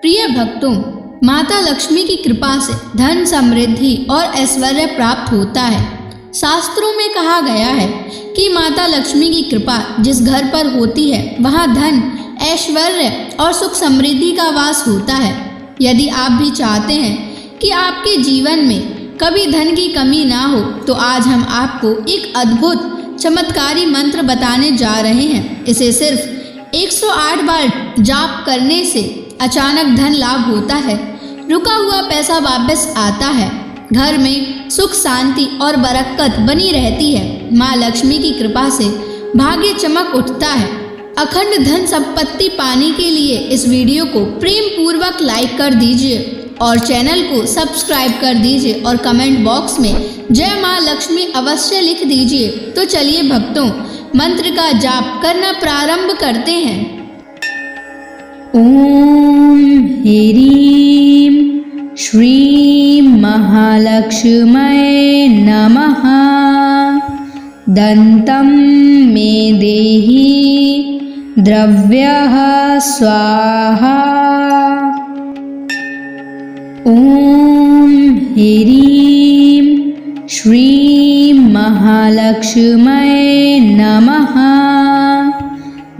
प्रिय भक्तों, माता लक्ष्मी की कृपा से धन, समृद्धि और ऐश्वर्य प्राप्त होता है। शास्त्रों में कहा गया है कि माता लक्ष्मी की कृपा जिस घर पर होती है वहाँ धन, ऐश्वर्य और सुख समृद्धि का वास होता है। यदि आप भी चाहते हैं कि आपके जीवन में कभी धन की कमी ना हो तो आज हम आपको एक अद्भुत चमत्कारी मंत्र बताने जा रहे हैं। इसे सिर्फ 108 बार जाप करने से अचानक धन लाभ होता है, रुका हुआ पैसा वापस आता है, घर में सुख, शांति और बरकत बनी रहती है। माँ लक्ष्मी की कृपा से भाग्य चमक उठता है। अखंड धन संपत्ति पाने के लिए इस वीडियो को प्रेम पूर्वक लाइक कर दीजिए और चैनल को सब्सक्राइब कर दीजिए और कमेंट बॉक्स में जय माँ लक्ष्मी अवश्य लिख दीजिए। तो चलिए भक्तों, मंत्र का जाप करना प्रारंभ करते हैं। ओम ह्रीं श्रीं महालक्ष्म्यै नमः। दन्तं मे देहि द्रव्यः स्वाहा। ओम ह्रीं श्रीं महालक्ष्म्यै नमः।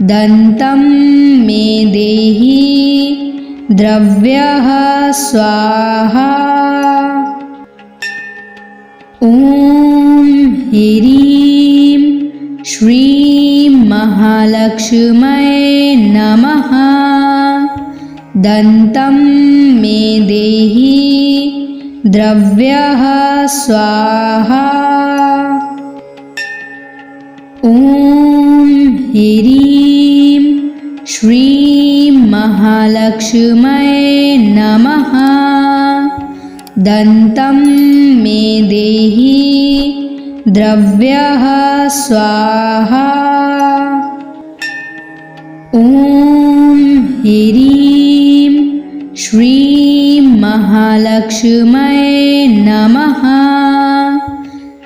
दन्तं मे देहि द्रव्यः स्वाहा। ओम ह्रीं श्रीं महालक्ष्म्यै नमः। दन्तं मे देहि द्रव्यः स्वाहा। ओम ह्रीं श्रीं महालक्ष्म्यै नमः। दन्तं मे देहि द्रव्यः स्वाहा। ओम ह्रीं श्रीं महालक्ष्म्यै नमः।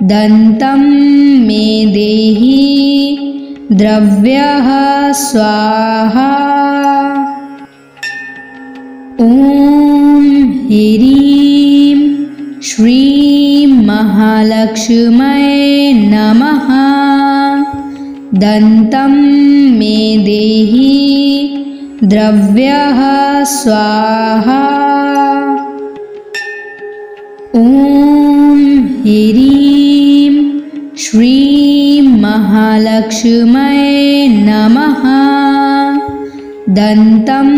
दन्तं मे देहि द्रव्यः स्वाहा। ओम ह्रीं श्रीं महालक्ष्म्यै नमः। दन्तं मे देहि द्रव्यः स्वाहा। ओम ह्रीं श्रीं महालक्ष्म्यै नमः। दन्तं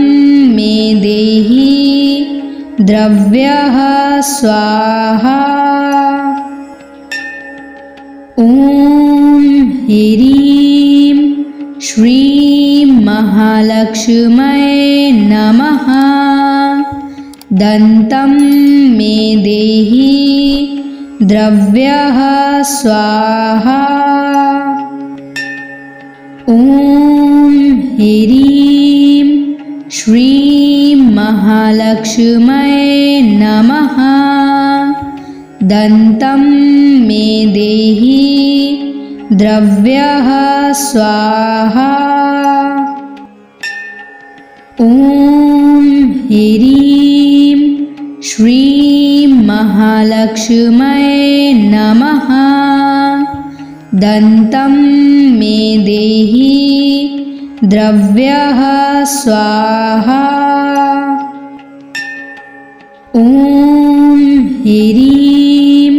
मे देहि द्रव्यः स्वाहा। ओम ह्रीं श्रीं महालक्ष्म्यै नमः। दन्तं मे देहि द्रव्यः स्वाहा। ओम ह्रीं श्रीं महालक्ष्म्यै नमः। दन्तं मे देहि द्रव्यः स्वाहा। ओम ह्रीं श्रीं महालक्ष्म्यै नमः। दन्तं मे देहि द्रव्यः स्वाहा। ओम ह्रीं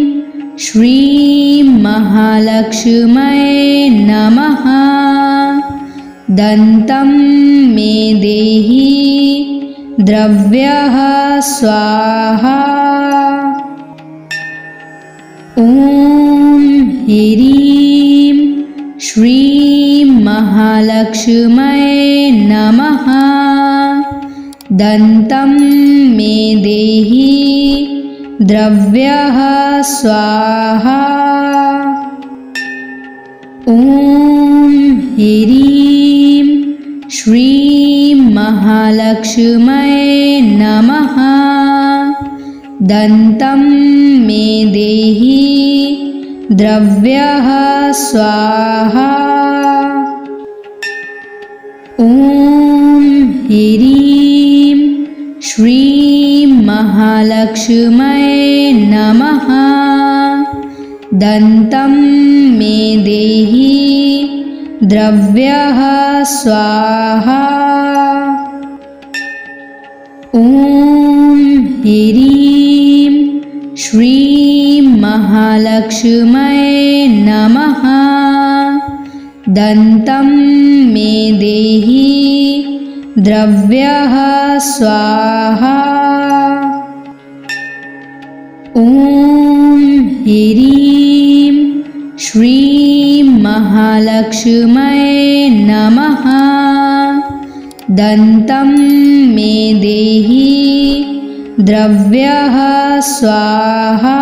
श्रीं महालक्ष्म्यै नमः। दन्तं मे देहि द्रव्यः स्वाहा। ओम ह्रीं श्रीं महालक्ष्म्यै नमः। दन्तं मे देहि द्रव्यः स्वाहा। ओम ह्रीं श्रीं महालक्ष्म्यै नमः। दन्तं मे देहि द्रव्यः स्वाहा। ओम ह्रीं महालक्ष्म्यै नमः। दन्तं मे देहि द्रव्यः स्वाहा। ॐ ह्रीं श्रीं महालक्ष्म्यै नमः। दन्तं मे देहि द्रव्यः स्वाहा। ॐ ह्रीं श्रीं महालक्ष्म्यै नमः। दन्तं मे देहि द्रव्यः स्वाहा।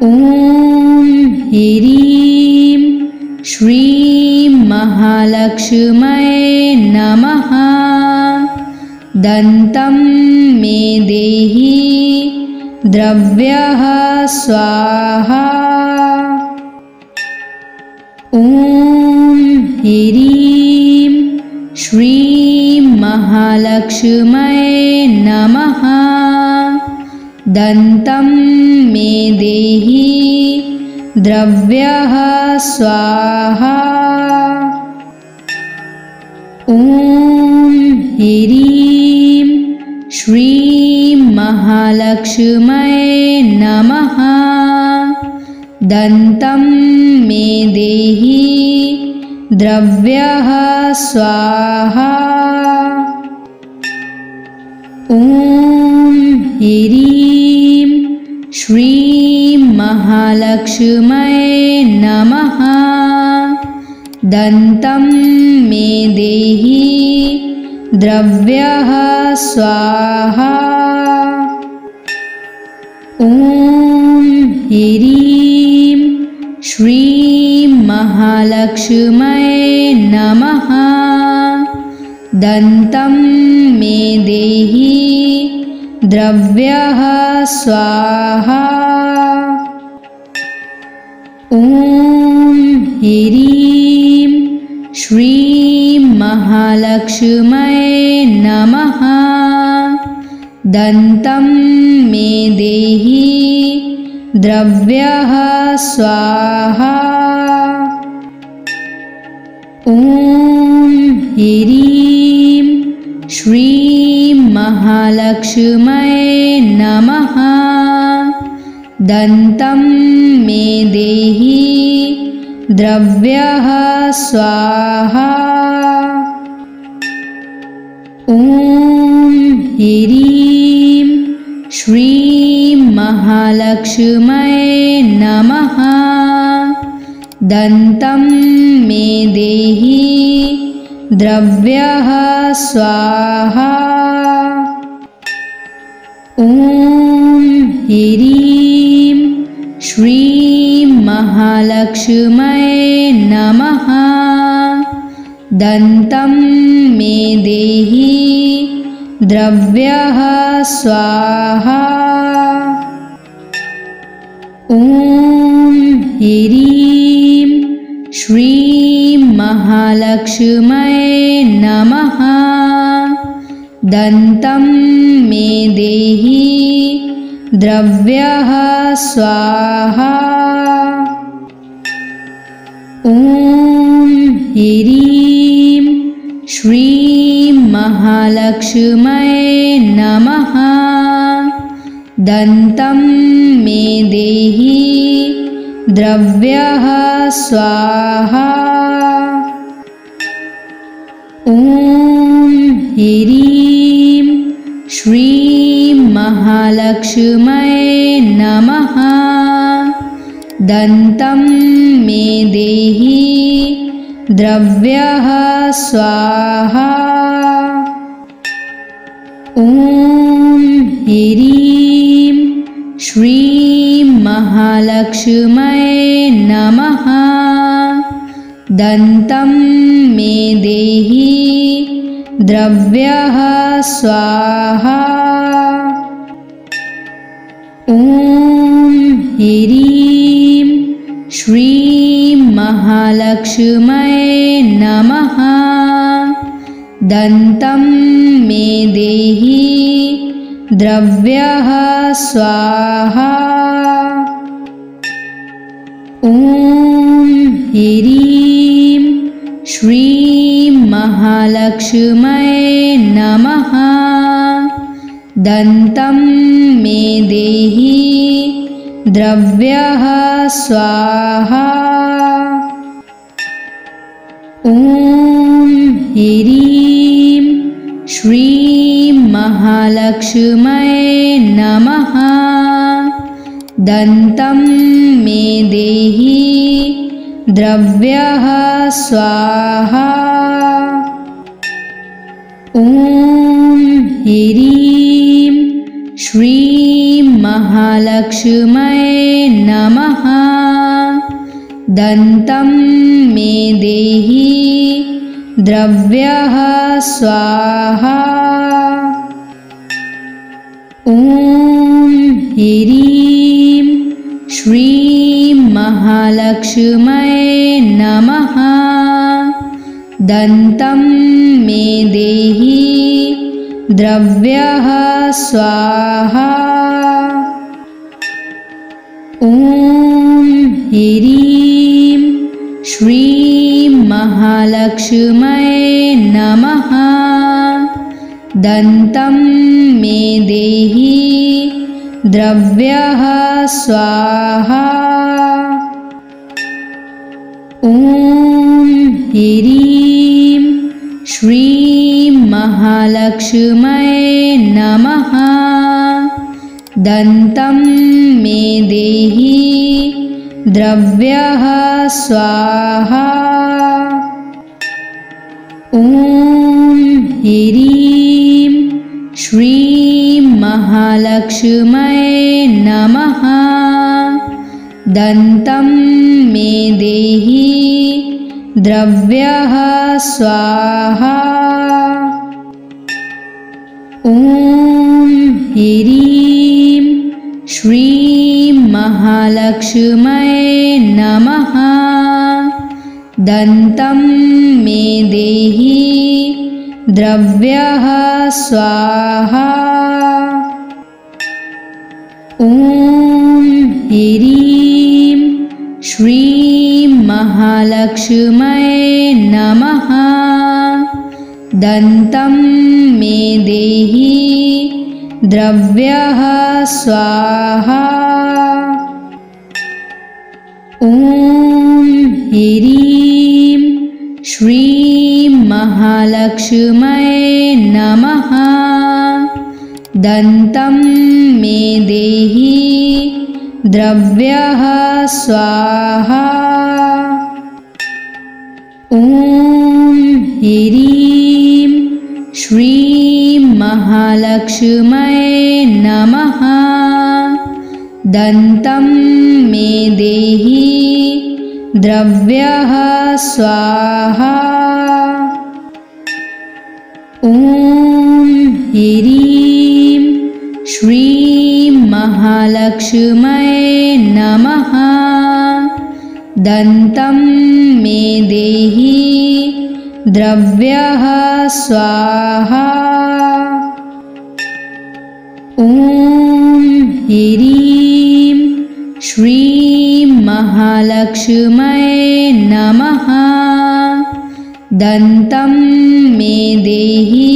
ॐ ह्रीं श्रीं महालक्ष्म्यै नमः। दन्तं मे देहि द्रव्यः स्वाहा। ॐ ह्रीं श्रीं महालक्ष्म्यै नमः। दन्तं मे देहि द्रव्यः स्वाहा। ॐ ह्रीं श्रीं महालक्ष्म्यै नमः। दन्तं मे देहि द्रव्यः स्वाहा। ॐ ह्रीं श्रीं महालक्ष्म्यै नमः। दन्तं मे देहि द्रव्यः स्वाहा। ॐ ह्रीं श्रीं महालक्ष्म्यै नमः। दन्तं मे देहि द्रव्यः स्वाहा। ॐ ह्रीं श्रीं महालक्ष्म्यै नमः। दन्तं मे देहि द्रव्यः स्वाहा। ॐ ह्रीं श्रीं महालक्ष्म्यै नमः। दन्तं मे देहि द्रव्यः स्वाहा। ॐ ह्रीं श्रीं महालक्ष्म्यै नमः। दन्तं मे देहि द्रव्यः स्वाहा। ॐ ह्रीं श्रीं महालक्ष्म्यै नमः। दन्तं मे देहि द्रव्यः स्वाहा। ॐ ह्रीं श्रीं महालक्ष्म्यै नमः। दन्तं मे देहि द्रव्यः स्वाहा। ॐ ह्रीं श्रीं महालक्ष्म्यै नमः। दन्तं मे देहि द्रव्यः स्वाहा। ॐ ह्रीं श्रीं महालक्ष्म्यै नमः। दन्तं मे देहि द्रव्यः स्वाहा। ॐ ह्रीं श्रीं महालक्ष्म्यै नमः। दन्तं मे देहि द्रव्यः स्वाहा। ॐ ह्रीं श्रीं महालक्ष्म्यै नमः। दन्तं मे देहि द्रव्यः स्वाहा। ॐ ह्रीं श्रीं महालक्ष्म्यै नमः। दन्तं मे देहि द्रव्यः स्वाहा। ॐ ह्रीं श्रीं महालक्ष्म्यै नमः। दन्तं मे देहि द्रव्यः स्वाहा। ॐ ह्रीं श्रीं महालक्ष्म्यै नमः। दन्तं मे देहि द्रव्यः स्वाहा। ॐ ह्रीं श्रीं महालक्ष्म्यै नमः। दन्तं मे देहि द्रव्यः स्वाहा। ॐ ह्रीं श्रीं महालक्ष्म्यै नमः। दन्तं मे देहि द्रव्यः स्वाहा। ॐ ह्रीं श्रीं महालक्ष्म्यै नमः। दन्तं मे देहि द्रव्यः स्वाहा। ॐ ह्रीं श्रीं महालक्ष्म्यै नमः। दन्तं मे देहि द्रव्यः स्वाहा। ॐ ह्रीं श्रीं महालक्ष्म्यै नमः। दन्तं मे देहि द्रव्यः स्वाहा। ॐ ह्रीं श्रीं महालक्ष्म्यै नमः। दन्तं मे देहि द्रव्यः स्वाहा। ॐ ह्रीं श्रीं महालक्ष्म्यै नमः। दन्तं मे देहि द्रव्यः स्वाहा। ॐ ह्रीं श्रीं महालक्ष्म्यै नमः। दन्तं मे देहि द्रव्यः स्वाहा। ॐ ह्रीं श्रीं महालक्ष्म्यै नमः। दन्तं मे देहि द्रव्यः स्वाहा। ॐ ह्रीं श्रीं महालक्ष्म्यै नमः। दन्तं मे देहि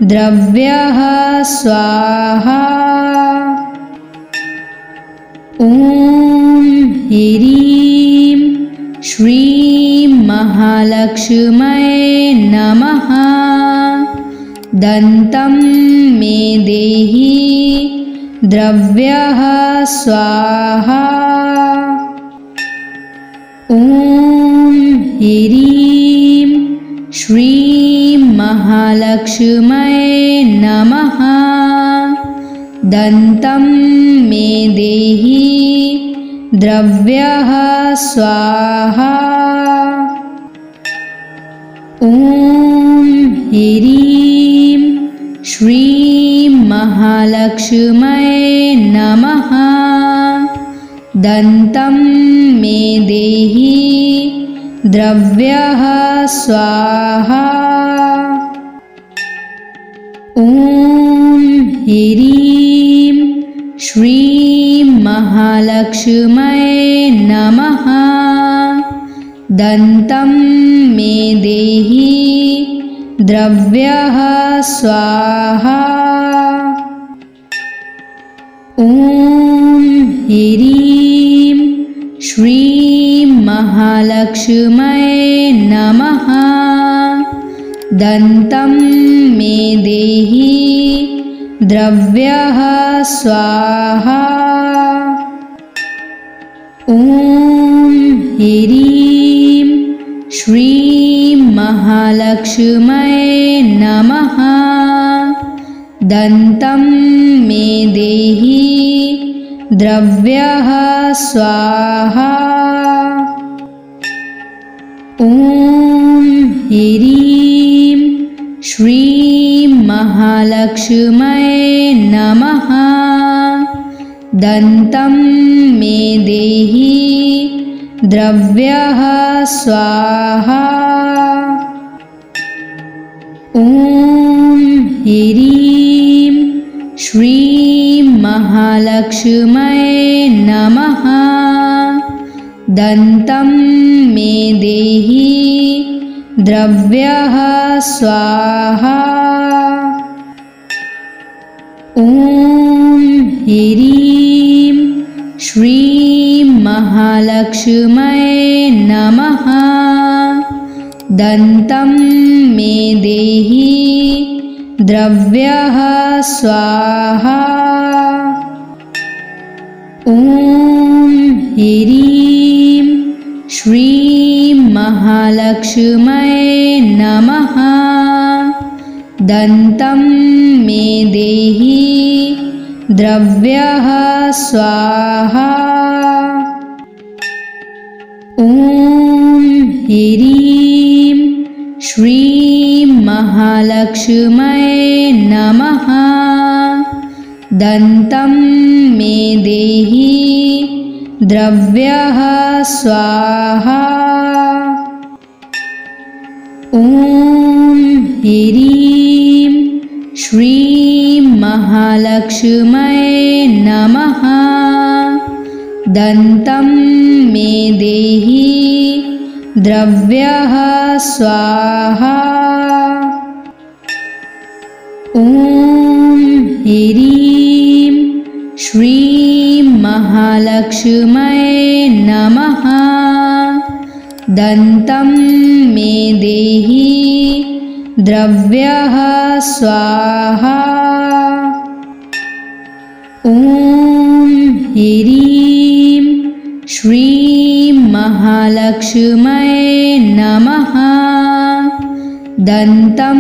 द्रव्यः स्वाहा। ॐ ह्रीं श्रीं महालक्ष्म्यै नमः। दन्तं मे देहि द्रव्यः स्वाहा। ॐ ह्रीं श्रीं महालक्ष्म्यै नमः। दन्तं मे देहि द्रव्यः स्वाहा। ॐ ह्रीं श्रीं महालक्ष्म्यै नमः। दन्तं मे देहि द्रव्यः स्वाहा। ॐ ह्रीं श्रीं महालक्ष्म्यै नमः। दन्तं मे देहि द्रव्यः स्वाहा। ॐ ह्रीं श्रीं महालक्ष्म्यै नमः। दन्तं मे देहि द्रव्यः स्वाहा। ॐ ह्रीं श्रीं महालक्ष्म्यै नमः। दन्तं मे देहि द्रव्यः स्वाहा। ॐ ह्रीं श्रीं महालक्ष्म्यै नमः। दन्तं मे देहि द्रव्यः स्वाहा। ॐ ह्रीं श्रीं महालक्ष्म्यै नमः। दन्तं मे देहि द्रव्यः स्वाहा। ॐ ह्रीं श्रीं महालक्ष्म्यै नमः। दन्तं मे देहि द्रव्यः स्वाहा। ॐ ह्रीं श्रीं महालक्ष्म्यै नमः। दन्तं मे देहि द्रव्यः स्वाहा। ॐ ह्रीं श्रीं महालक्ष्म्यै नमः। दन्तं मे देहि द्रव्यः स्वाहा। ॐ ह्रीं श्रीं महालक्ष्म्यै नमः। दन्तं मे देहि द्रव्यः स्वाहा। ॐ ह्रीं श्रीं महालक्ष्म्यै नमः। दन्तं मे देहि द्रव्यः स्वाहा। ॐ ह्रीं श्रीं महालक्ष्म्यै नमः। दन्तं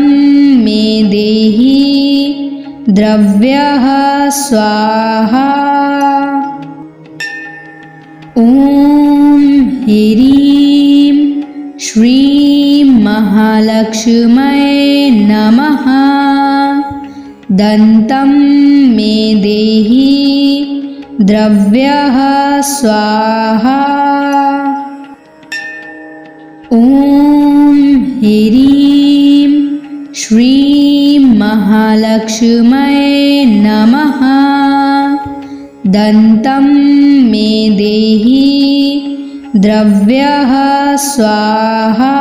मे देहि द्रव्यः स्वाहा। ॐ ह्रीं श्रीं महालक्ष्म्यै नमः। दन्तं मे देहि द्रव्यः स्वाहा। ॐ ह्रीं श्रीं महालक्ष्म्यै नमः। दन्तं मे देहि द्रव्यः स्वाहा।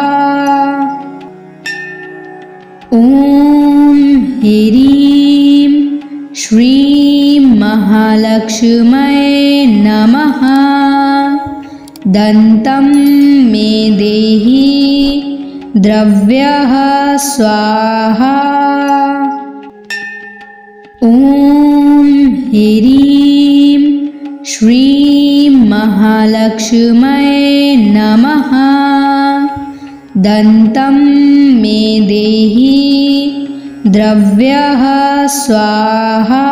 ॐ ह्रीं श्रीं महालक्ष्म्यै नमः। दन्तं मे देहि द्रव्यः स्वाहा। ॐ ह्रीं श्रीं महालक्ष्म्यै नमः। दन्तं मे देहि द्रव्यः स्वाहा।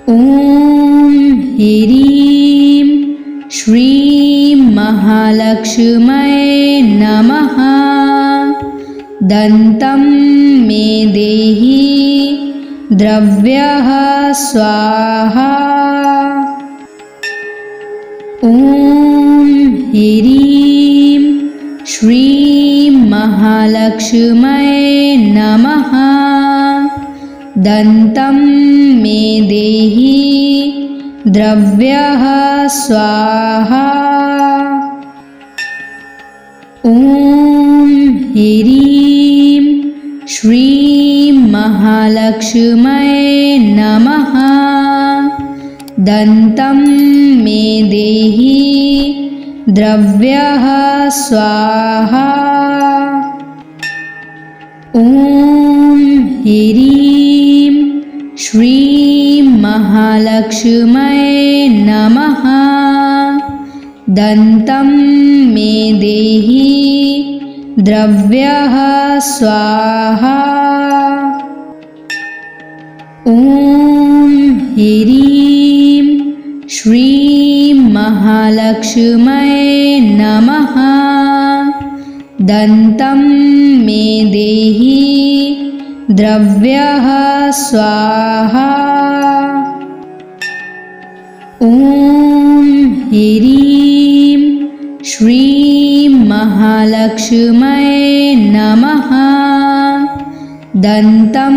ॐ ह्रीं श्रीं महालक्ष्म्यै नमः। दन्तं मे देहि द्रव्यः स्वाहा। ॐ ह्रीं श्रीं महालक्ष्म्यै नमः। दन्तं मे देहि द्रव्यः स्वाहा। ॐ ह्रीं श्रीं महालक्ष्म्यै नमः। दन्तं मे देहि द्रव्यः स्वाहा। ॐ ह्रीं श्रीं महालक्ष्म्यै नमः। दन्तं मे देहि द्रव्यः स्वाहा। ॐ ह्रीं श्रीं महालक्ष्म्यै नमः। दन्तं मे देहि द्रव्यः स्वाहा। ॐ ह्रीं श्रीं महालक्ष्म्यै नमः। दन्तं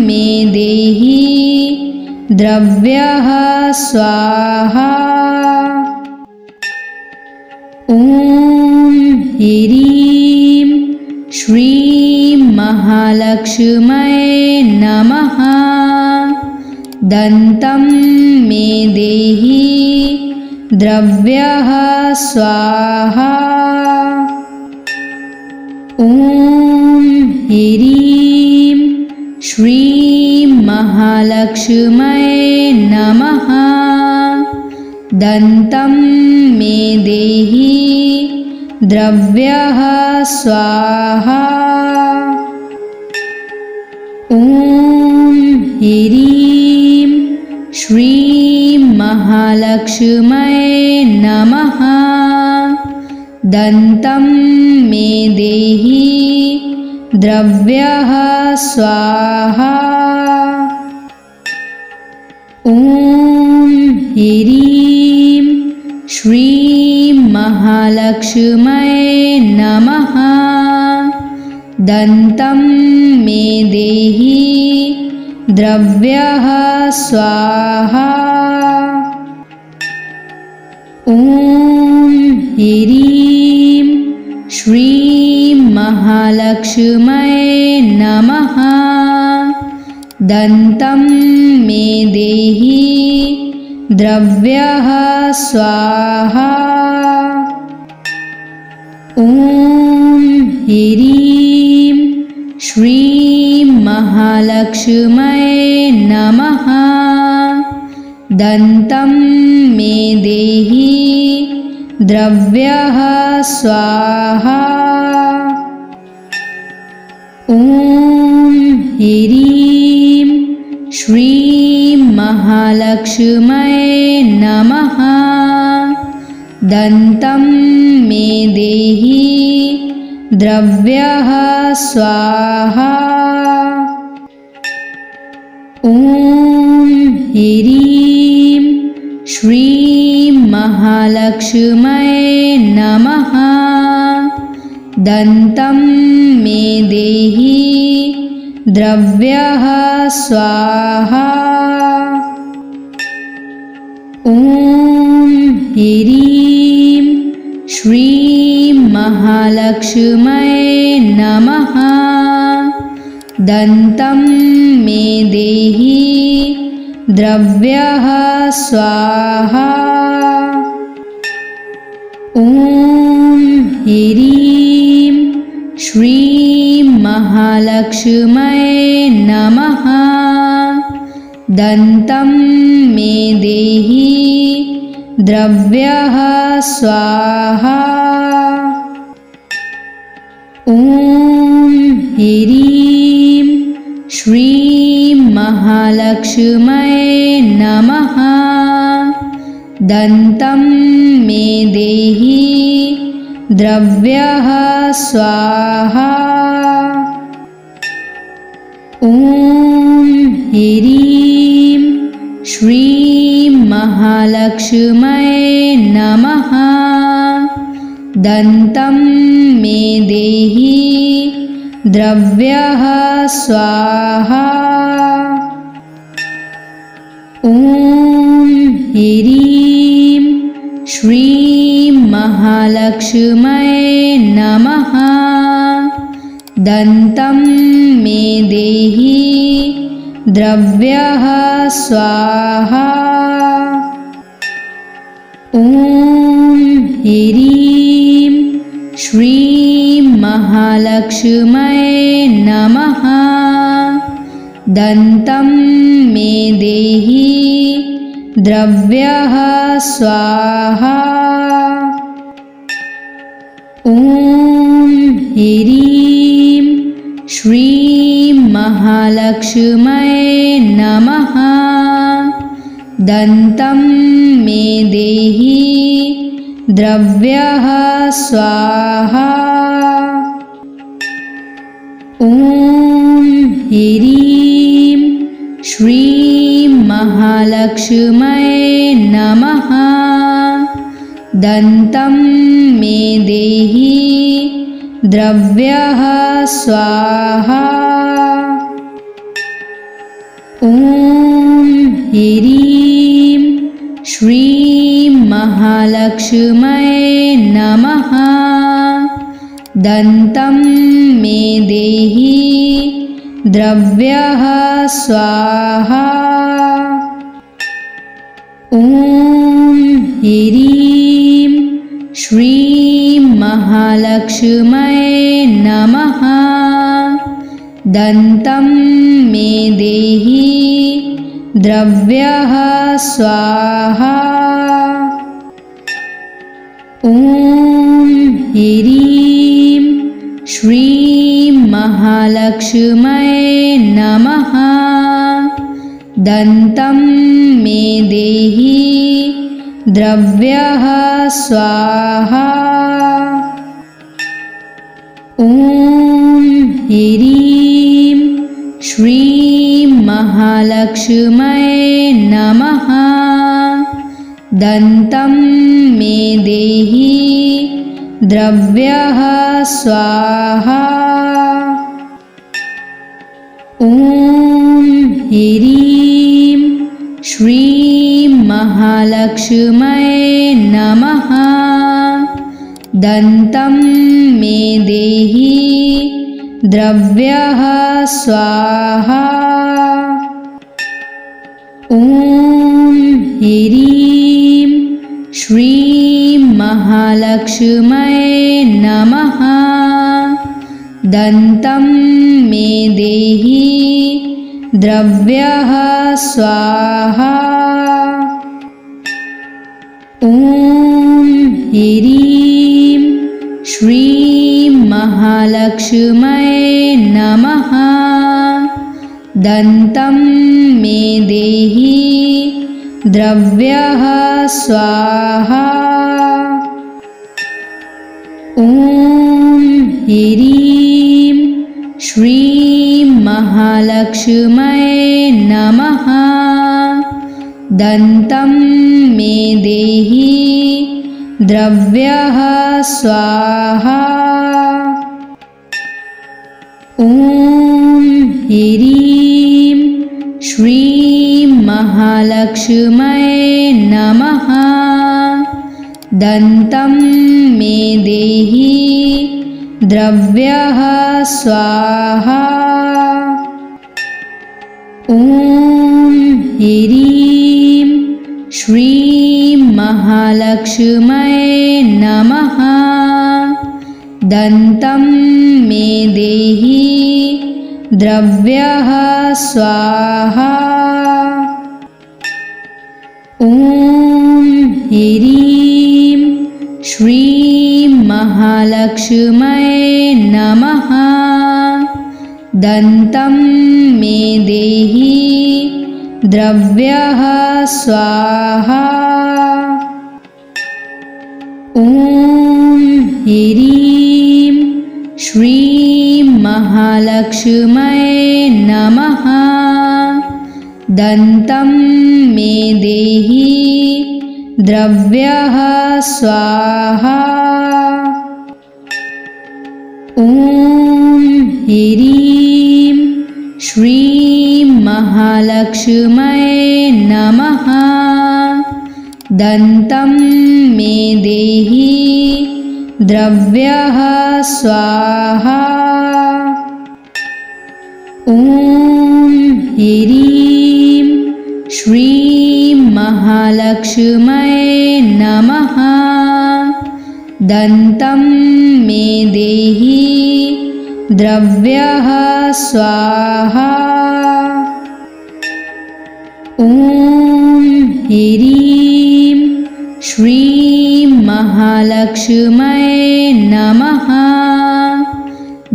मे देहि द्रव्यः स्वाहा। ॐ ह्रीं श्रीं महालक्ष्म्यै नमः। दन्तं मे देहि द्रव्यः स्वाहा। ॐ ह्रीं श्रीं महालक्ष्म्यै नमः। दन्तं मे देहि द्रव्यः स्वाहा। ॐ ह्रीं श्रीं महालक्ष्म्यै नमः। दन्तं मे देहि द्रव्यः स्वाहा। ॐ ह्रीं श्रीं महालक्ष्म्यै नमः। दन्तं मे देहि द्रव्यः स्वाहा। ॐ ह्रीं श्रीं महालक्ष्म्यै नमः। दन्तं मे देहि द्रव्यः स्वाहा। ॐ ह्रीं श्रीं महालक्ष्म्यै नमः। दन्तं मे देहि द्रव्यः स्वाहा। ॐ ह्रीं श्रीं महालक्ष्म्यै नमः। दन्तं मे देहि द्रव्यः स्वाहा। ॐ ह्रीं श्रीं महालक्ष्म्यै नमः। दन्तं मे देहि द्रव्यः स्वाहा। ॐ ह्रीं श्रीं महालक्ष्म्यै नमः। दन्तं मे देहि द्रव्यः स्वाहा। ॐ ह्रीं श्रीं महालक्ष्म्यै नमः। दन्तं मे देहि द्रव्यः स्वाहा। ॐ ह्रीं श्रीं महालक्ष्म्यै नमः। दन्तं मे देहि द्रव्यः स्वाहा। ॐ ह्रीं श्रीं महालक्ष्म्यै नमः। दन्तं मे देहि द्रव्यः स्वाहा। ॐ ह्रीं श्रीं महालक्ष्म्यै नमः। दन्तं मे देहि द्रव्यः स्वाहा। ॐ ह्रीं श्रीं महालक्ष्म्यै नमः। दन्तं मे देहि द्रव्यः स्वाहा। ॐ ह्रीं श्रीं महालक्ष्म्यै नमः। दन्तं मे देहि द्रव्यः स्वाहा। ॐ ह्रीं श्रीं महालक्ष्म्यै नमः। दन्तं मे देहि द्रव्यः स्वाहा। ॐ ह्रीं श्रीं महालक्ष्म्यै नमः। दन्तं मे देहि द्रव्यः स्वाहा। ॐ ह्रीं श्रीं महालक्ष्म्यै नमः। दन्तं मे देहि द्रव्यः स्वाहा। ॐ ह्रीं श्रीं महालक्ष्म्यै नमः। दन्तं मे देहि द्रव्यः स्वाहा। ॐ ह्रीं श्रीं महालक्ष्म्यै नमः। दन्तं मे देहि द्रव्यः स्वाहा। ॐ ह्रीं श्रीं महालक्ष्म्यै नमः। दन्तं मे देहि द्रव्यः स्वाहा। ॐ ह्रीं श्रीं महालक्ष्म्यै नमः। दन्तं मे देहि द्रव्यः स्वाहा। ॐ ह्रीं श्रीं महालक्ष्म्यै नमः। दन्तं मे देहि द्रव्यः स्वाहा। ॐ ह्रीं श्रीं महालक्ष्म्यै नमः। दन्तं मे देहि द्रव्यः स्वाहा। ॐ ह्रीं श्रीं महालक्ष्म्यै नमः। दन्तं मे देहि द्रव्यः स्वाहा। ॐ ह्रीं श्रीं महालक्ष्म्यै नमः। दन्तं मे देहि द्रव्यः स्वाहा। ॐ ह्रीं श्रीं महालक्ष्म्यै नमः। दन्तं मे देहि द्रव्यः स्वाहा। ॐ ह्रीं श्रीं महालक्ष्म्यै नमः। दन्तं मे देहि द्रव्यः स्वाहा। ॐ ह्रीं श्रीं महालक्ष्म्यै महालक्ष्म्यै नमः। दन्तं मे देहि द्रव्यः स्वाहा। ॐ ह्रीं श्रीं महालक्ष्म्यै नमः। दन्तं मे देहि द्रव्यः स्वाहा। ॐ ह्रीं श्रीं महालक्ष्म्यै नमः।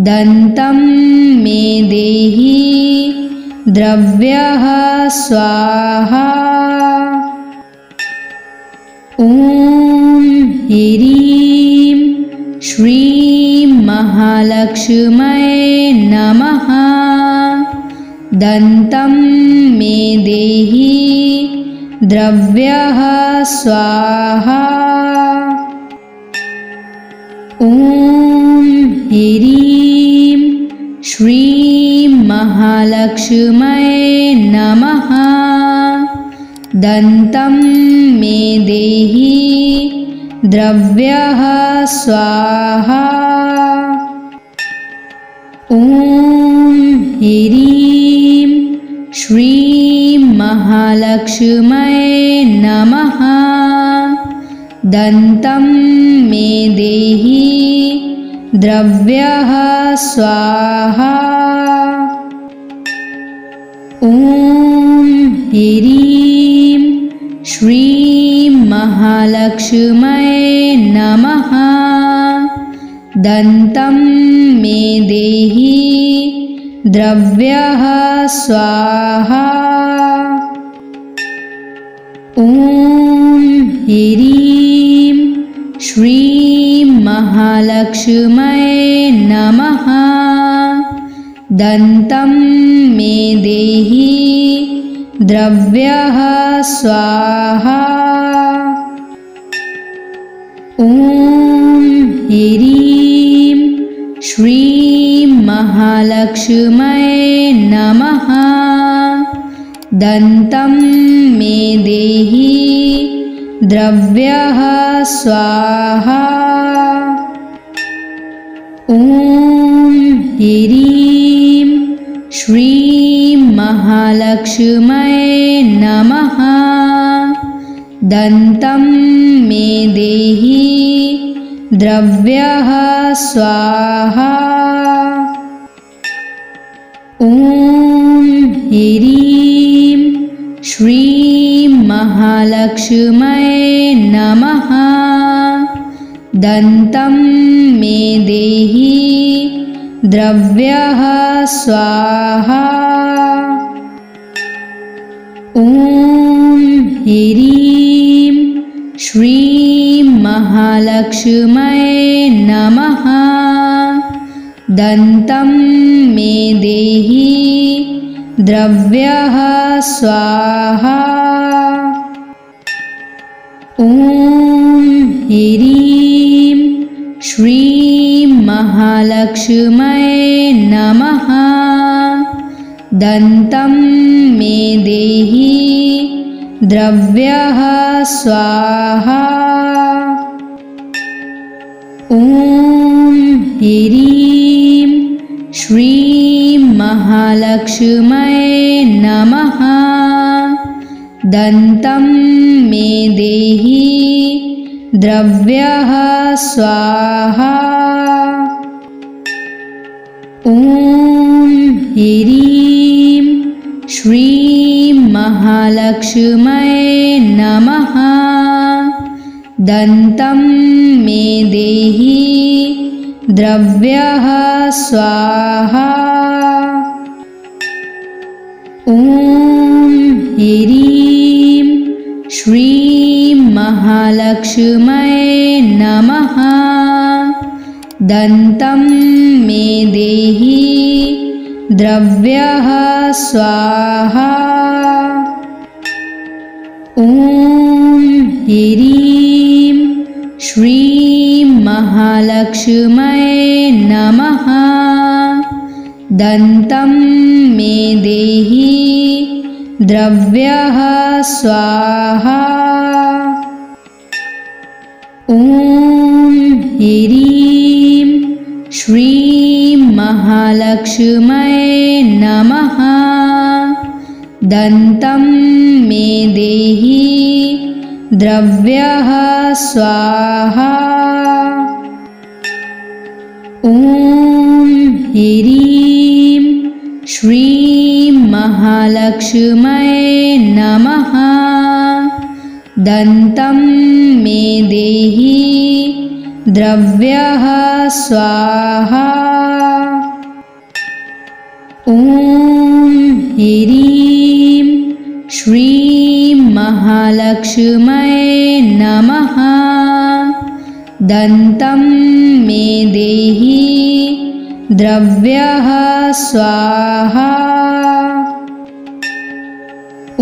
दन्तं मे देहि द्रव्यः स्वाहा। ॐ ह्रीं श्रीं महालक्ष्म्यै नमः। दन्तं मे देहि द्रव्यः स्वाहा। ॐ ह्रीं श्रीं महालक्ष्म्यै नमः। दन्तं मे देहि द्रव्यः स्वाहा। ॐ ह्रीं श्रीं महालक्ष्म्यै नमः। दन्तं मे देहि द्रव्यः स्वाहा। ॐ ह्रीं श्रीं महालक्ष्म्यै नमः। दन्तं मे देहि द्रव्यः स्वाहा। ॐ ह्रीं श्रीं महालक्ष्म्यै नमः। दन्तं मे देहि द्रव्यः स्वाहा। ॐ ह्रीं श्रीं महालक्ष्म्यै नमः। दन्तं मे देहि द्रव्यः स्वाहा। ॐ ह्रीं श्रीं महालक्ष्म्यै नमः। दन्तं मे देहि द्रव्यः स्वाहा। ॐ ह्रीं श्रीं महालक्ष्म्यै नमः। दन्तं मे देहि द्रव्यः स्वाहा। ॐ ह्रीं श्रीं महालक्ष्म्यै नमः। दन्तं मे देहि द्रव्यः स्वाहा। ॐ ह्रीं श्रीं महालक्ष्म्यै नमः। दन्तं मे देहि द्रव्यः स्वाहा। ॐ ह्रीं श्रीं महालक्ष्म्यै नमः। दन्तं मे देहि द्रव्यः स्वाहा। ॐ ह्रीं श्रीं महालक्ष्म्यै नमः। दन्तं मे देहि द्रव्यः स्वाहा। ॐ ह्रीं श्रीं महालक्ष्म्यै नमः। दन्तं मे देहि द्रव्यः स्वाहा। ॐ ह्रीं श्रीं महालक्ष्म्यै नमः। दन्तं मे देहि द्रव्यः स्वाहा। ॐ ह्रीं श्रीं महालक्ष्म्यै नमः। दन्तं मे देहि द्रव्यः स्वाहा। ॐ ह्रीं श्रीं महालक्ष्म्यै नमः। दन्तं मे देहि द्रव्यः स्वाहा। ॐ ह्रीं श्रीं महालक्ष्म्यै नमः। दन्तं मे देहि द्रव्यः स्वाहा। ॐ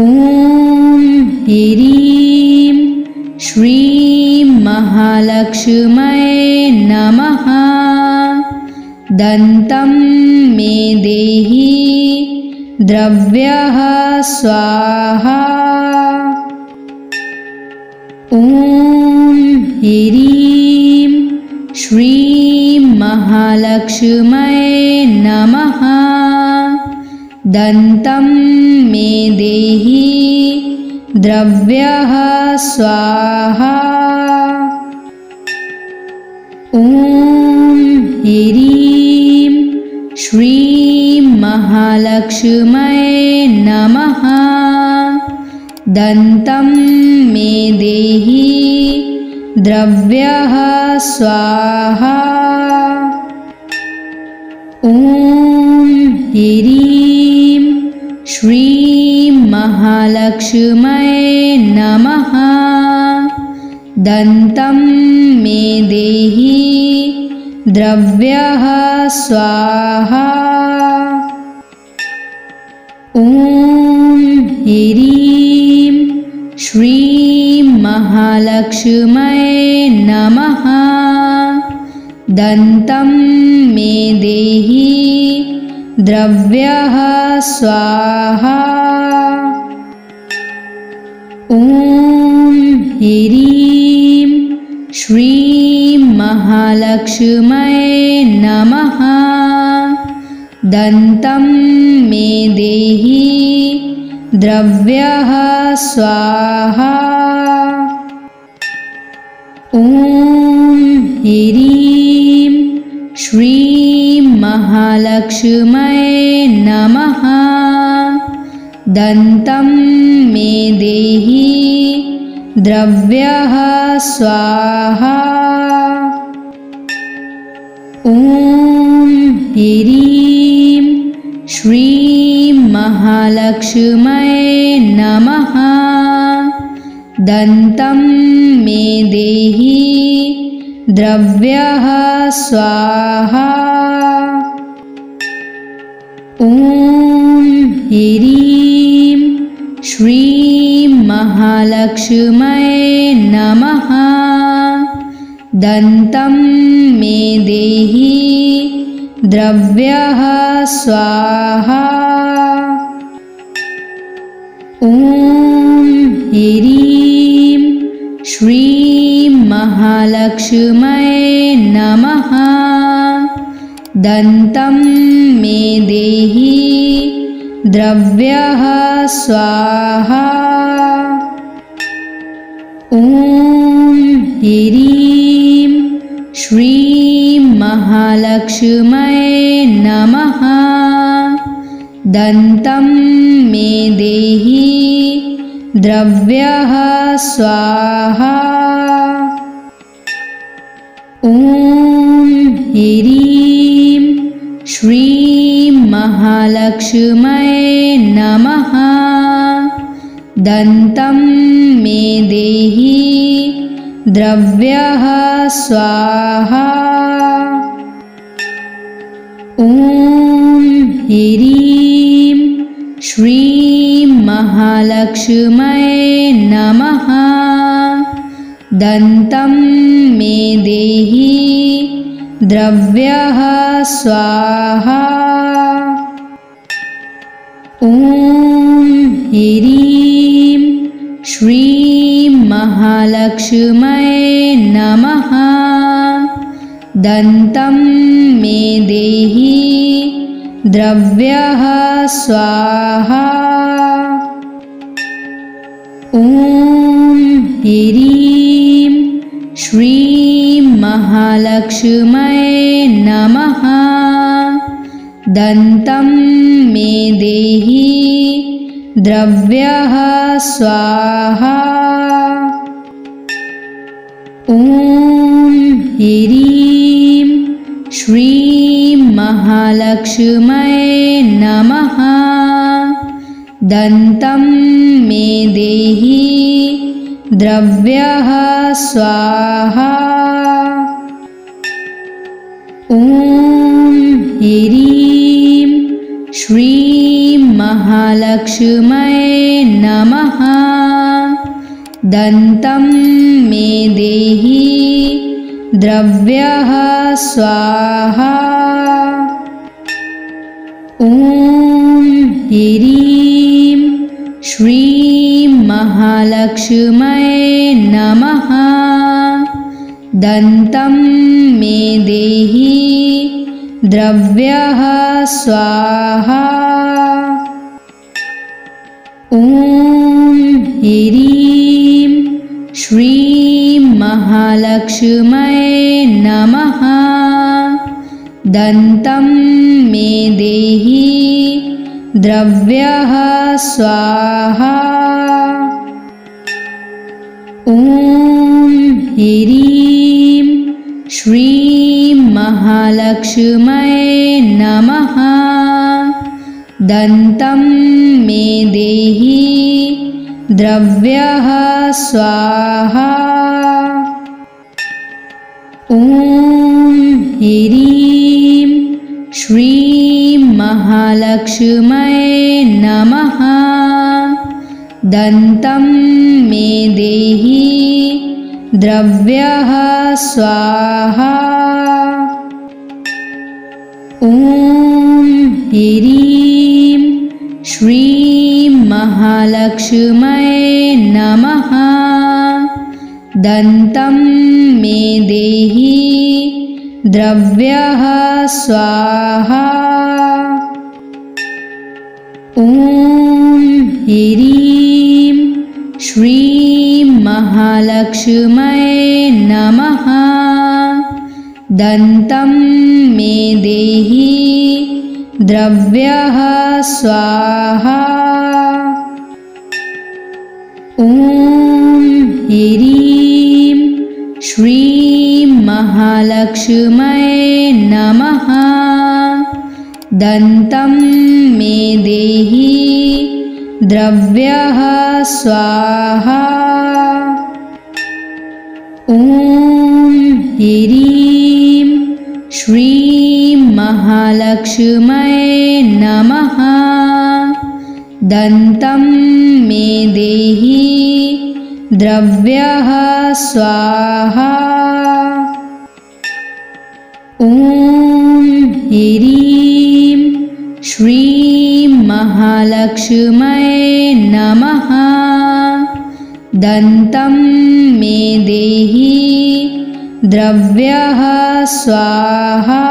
ह्रीं श्रीं महालक्ष्म्यै नमः। दन्तं मे देहि द्रव्यः स्वाहा। ॐ ह्रीं श्रीं महालक्ष्म्यै नमः। दन्तं मे देहि द्रव्यः स्वाहा। ॐ ह्रीं श्रीं महालक्ष्म्यै नमः। दन्तं मे देहि द्रव्यः स्वाहा। ॐ ह्रीं श्रीं महालक्ष्म्यै नमः। दन्तं मे देहि द्रव्यः स्वाहा। ॐ ह्रीं श्रीं महालक्ष्म्यै नमः। दन्तं मे देहि द्रव्यः स्वाहा। ॐ ह्रीं श्रीं महालक्ष्म्यै नमः। दन्तं मे देहि द्रव्यः स्वाहा। ॐ ह्रीं श्रीं महालक्ष्म्यै नमः। दन्तं मे देहि द्रव्यः स्वाहा। ॐ ह्रीं श्रीं महालक्ष्म्यै नमः। दन्तं मे देहि द्रव्यः स्वाहा। ॐ ह्रीं श्रीं महालक्ष्म्यै नमः। दन्तं मे देहि द्रव्यः स्वाहा। ॐ ह्रीं श्रीं महालक्ष्म्यै नमः। दन्तं मे देहि द्रव्यः स्वाहा। ॐ ह्रीं श्रीं महालक्ष्म्यै नमः। दन्तं मे देहि द्रव्यः स्वाहा। ॐ ह्रीं श्रीं महालक्ष्म्यै नमः। दन्तं मे देहि द्रव्यः स्वाहा। ॐ ह्रीं श्रीं महालक्ष्म्यै नमः। दन्तं मे देहि द्रव्यः स्वाहा। ॐ ह्रीं श्रीं महालक्ष्म्यै नमः। दन्तं मे देहि द्रव्यः स्वाहा। ॐ ह्रीं श्रीं महालक्ष्म्यै नमः। दन्तं मे देहि द्रव्यः स्वाहा। ॐ ह्रीं श्रीं महालक्ष्म्यै नमः। दन्तं मे देहि द्रव्यः स्वाहा। ॐ ह्रीं श्रीं महालक्ष्म्यै नमः। दन्तं मे देहि द्रव्यः स्वाहा। ॐ ह्रीं श्रीं महालक्ष्म्यै नमः। दन्तं मे देहि द्रव्यः स्वाहा। ॐ ह्रीं श्रीं महालक्ष्म्यै नमः। दन्तं मे देहि द्रव्यः स्वाहा। ॐ ह्रीं श्रीं महालक्ष्म्यै नमः। दन्तं मे देहि द्रव्यः स्वाहा। ॐ ह्रीं श्रीं महालक्ष्म्यै नमः। दन्तं मे देहि द्रव्यः स्वाहा। ॐ ह्रीं श्रीं महालक्ष्म्यै नमः। दन्तं मे देहि द्रव्यः स्वाहा। ॐ ह्रीं श्रीं महालक्ष्म्यै नमः। दन्तं मे देहि द्रव्यः स्वाहा। ॐ ह्रीं श्रीं महालक्ष्म्यै नमः। दन्तं मे देहि द्रव्यः स्वाहा। ॐ ह्रीं श्रीं महालक्ष्म्यै नमः। दन्तं मे देहि द्रव्यः स्वाहा। ॐ ह्रीं श्रीं महालक्ष्म्यै नमः। दन्तं मे देहि द्रव्यः स्वाहा।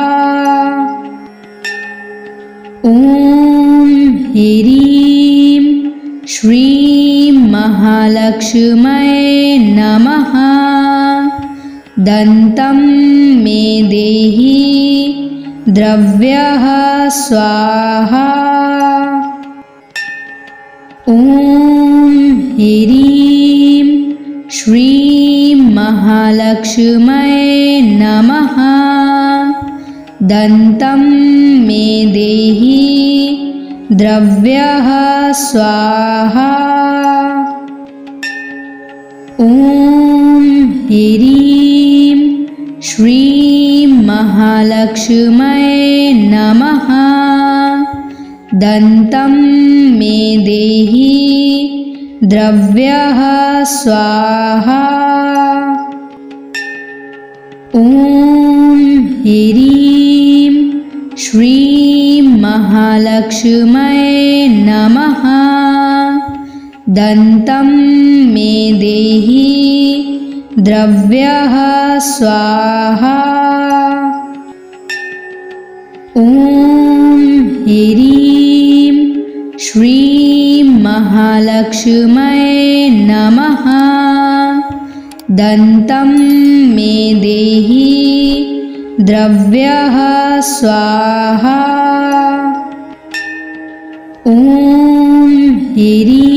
ॐ ह्रीं श्रीं महालक्ष्म्यै नमः। दन्तं मे देहि द्रव्यः स्वाहा। ॐ ह्रीं श्रीं महालक्ष्म्यै नमः। दन्तं मे देहि द्रव्यः स्वाहा। ॐ ह्रीं श्रीं महालक्ष्म्यै नमः। दन्तं मे देहि द्रव्यः स्वाहा। ॐ ह्रीं श्रीं महालक्ष्म्यै नमः। दन्तं मे देहि द्रव्यः स्वाहा। ॐ ह्रीं श्रीं महालक्ष्म्यै नमः। दन्तं मे देहि द्रव्यः स्वाहा। ॐ ह्रीं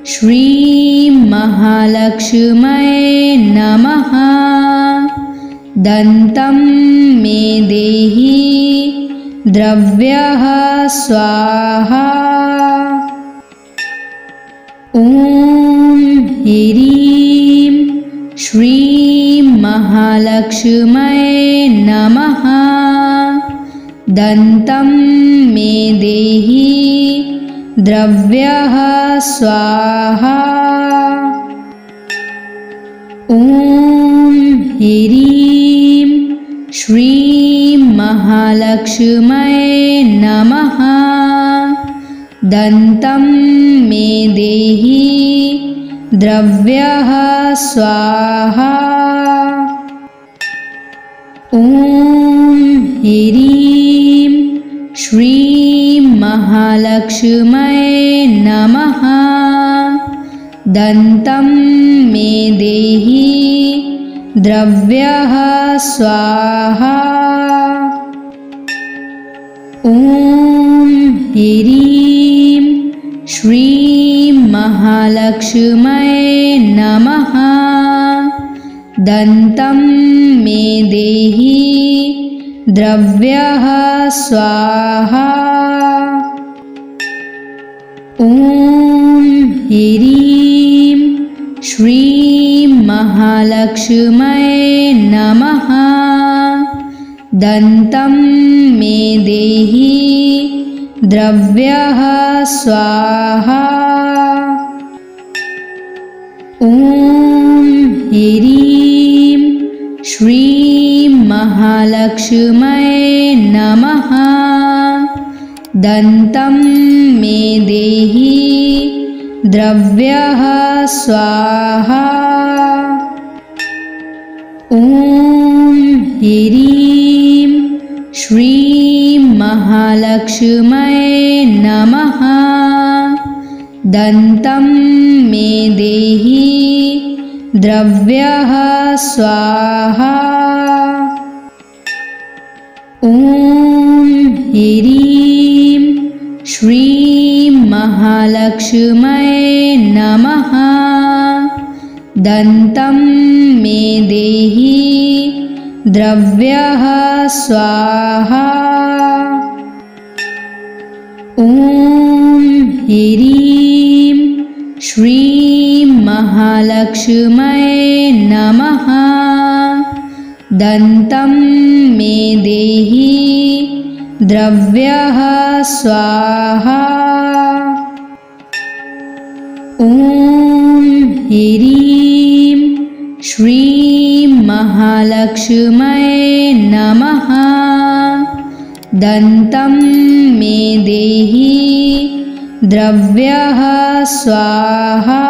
श्रीं महालक्ष्म्यै नमः। दन्तं मे देहि द्रव्यः स्वाहा। ॐ ह्रीं श्रीं महालक्ष्म्यै नमः। दन्तं मे देहि द्रव्यः स्वाहा। ॐ ह्रीं श्रीं महालक्ष्म्यै नमः। दन्तं मे देहि द्रव्यः स्वाहा। ॐ ह्रीं श्रीं महालक्ष्म्यै नमः। दन्तं मे देहि द्रव्यः स्वाहा। ॐ ह्रीं श्रीं महालक्ष्म्यै नमः। दन्तं मे देहि द्रव्यः स्वाहा। ॐ ह्रीं श्रीं महालक्ष्म्यै नमः। दन्तं मे देहि द्रव्यः स्वाहा। ॐ ह्रीं श्रीं महालक्ष्म्यै नमः। दन्तं मे देहि द्रव्यः स्वाहा। ॐ ह्रीं श्रीं महालक्ष्म्यै नमः। दन्तं मे देहि द्रव्यः स्वाहा। ॐ ह्रीं श्रीं महालक्ष्म्यै नमः। दन्तं मे देहि द्रव्यः स्वाहा। ॐ ह्रीं श्रीं महालक्ष्म्यै नमः। दन्तं मे देहि द्रव्यः स्वाहा। ॐ ह्रीं श्रीं महालक्ष्म्यै नमः। दन्तं मे देहि द्रव्यः स्वाहा।